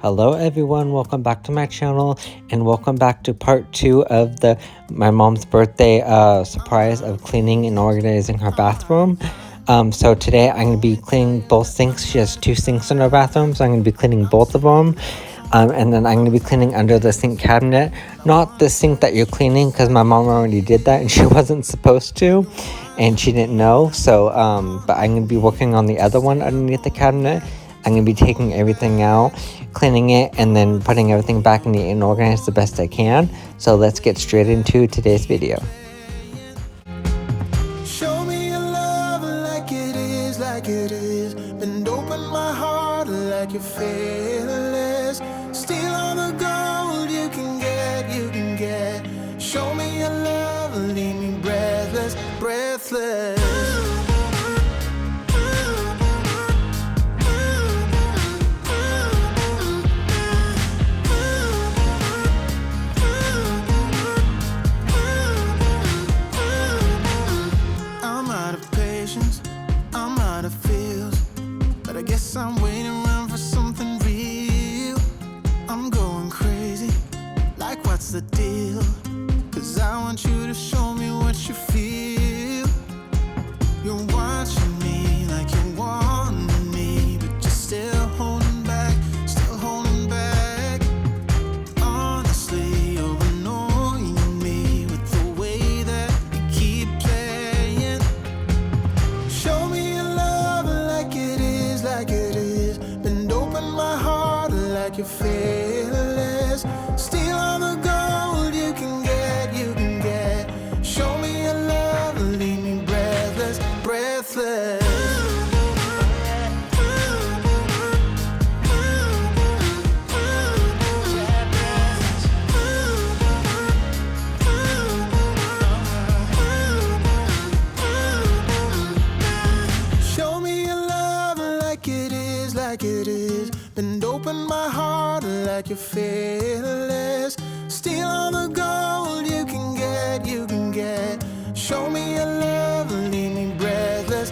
Hello everyone, welcome back to my channel and welcome back to part 2 of my mom's birthday surprise of cleaning and organizing her bathroom. So today I'm going to be cleaning both sinks. She has 2 sinks in her bathroom, so I'm going to be cleaning both of them. And then I'm going to be cleaning under the sink cabinet. Not the sink that you're cleaning, because my mom already did that and she wasn't supposed to. And she didn't know. So, but I'm going to be working on the other one underneath the cabinet. I'm going to be taking everything out, cleaning it, and then putting everything back neat and organized the best I can. So let's get straight into today's video. Show me your love like it is. Bend open my heart like you're fearless. Steal all the gold you can get. Show me your love, leave me breathless. I'm out of patience, I'm out of feels, but I guess I'm waiting around for something real. I'm going crazy, like what's the deal? 'Cause I want you to show me what you feel. You're watching me like you want me, but you're still holding back, Honestly, you're annoying me with the way that you keep playing. Show me your love like it is. Bend open my heart like you're fearless. Steal all the gold you can get. Show me your love, leave me breathless. Show me your love like it is. Bend open my heart like you're fearless. Steal all the gold you can get. Show me your love, leave me breathless.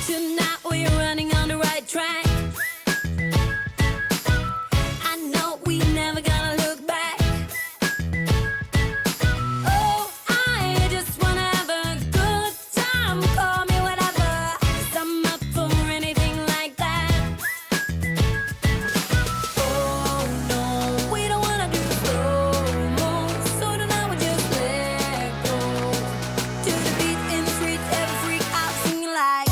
Tonight we're running on the right track. I know we never gonna look back. Oh, I just wanna have a good time. Call me whatever, 'cause I'm up for anything like that. Oh no, we don't wanna do slow-mo, so tonight we just let go. To the beat in the street, every freak out singing like.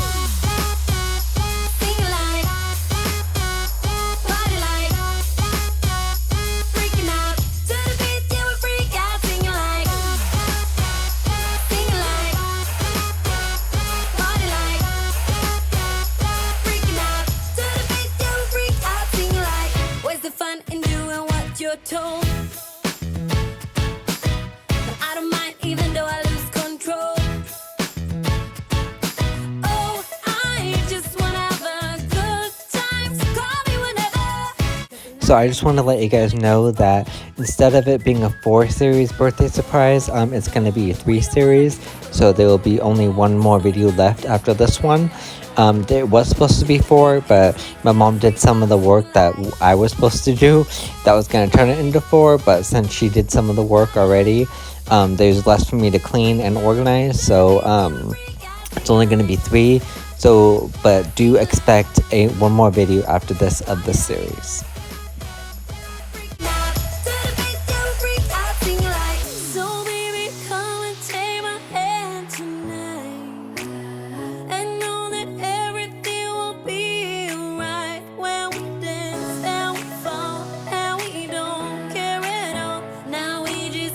Told, but I don't mind even though I lose control. Oh, I just wanna have a good time, so call me whenever. So I just want to let you guys know that instead of it being a 4-series birthday surprise, it's going to be a 3-series. So there will be only one more video left after this one. There was supposed to be 4, but my mom did some of the work that I was supposed to do. That was going to turn it into 4, but since she did some of the work already, there's less for me to clean and organize. So it's only going to be 3. So, but do expect one more video after this of this series. When we dance and we fall and we don't care at all. Now we just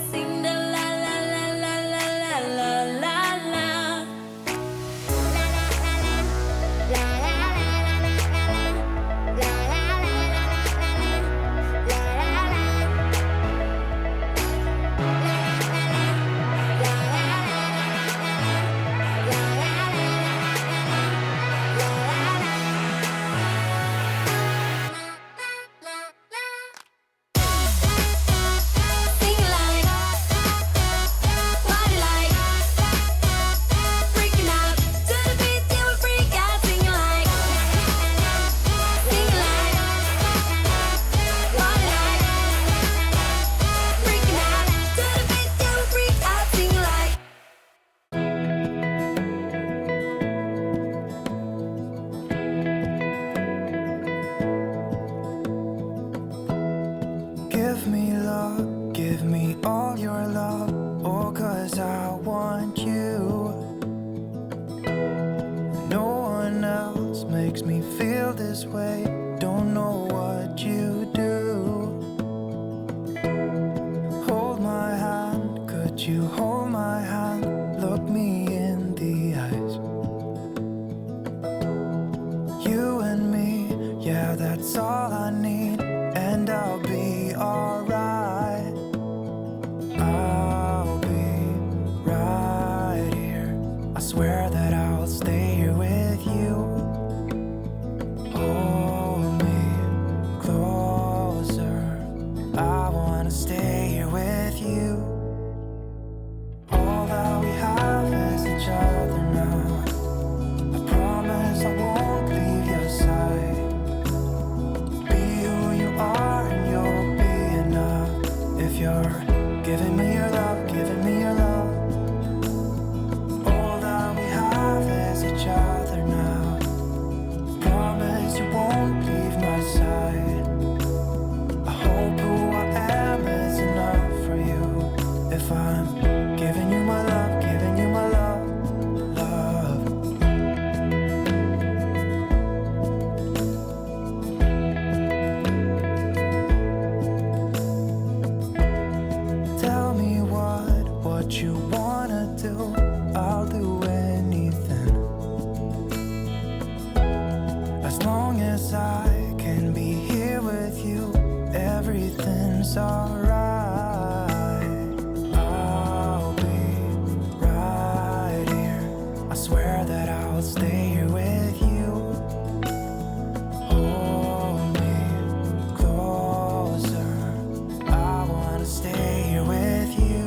you hold my hand, look me in the eyes. You and me, yeah, that's all I need, and I'll be alright. I'll be right here. I swear that I'll stay here with you. Hold me closer. I wanna stay here with you. All that we have is each other now. I promise I won't leave your side. Be who you are and you'll be enough. If you're giving me your love, giving me your love. All that we have is each other now. Promise you won't leave my side. I hope who I am is enough for you. If I'm giving you my love, giving you my love, love. Tell me what you wanna do. I'll do anything. As long as I can be here with you, everything's alright. I'll be right here. I swear that I'll stay here with you. Hold me closer. I wanna stay here with you.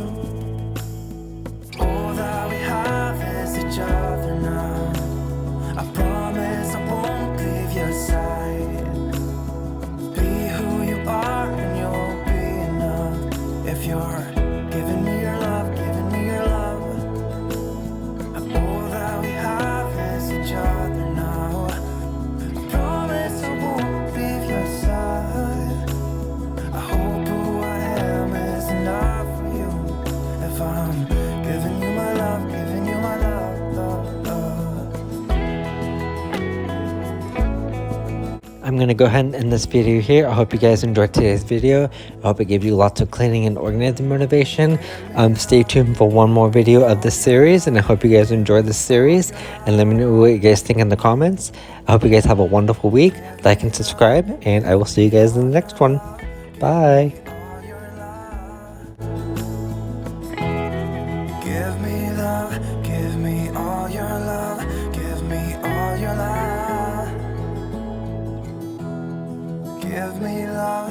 All that we have is each other now. I promise I won't leave your side. Be who you are and you'll be enough. If you're giving me your love, giving me your love. All that we have is each other now. I promise I won't leave your side. I hope who I am is enough for you. If I'm giving you my love, giving you my love, love, love. I'm gonna go ahead and end this video here. I hope you guys enjoyed today's video. I hope it gave you lots of cleaning and organizing motivation. Stay tuned for one more video of this series, and I hope you guys enjoyed this series, and let me know what you guys think in the comments. I hope you guys have a wonderful week. Like and subscribe, and I will see you guys in the next one. Bye. All your love. Give me love, give me all your love, give me all your love. Give me love.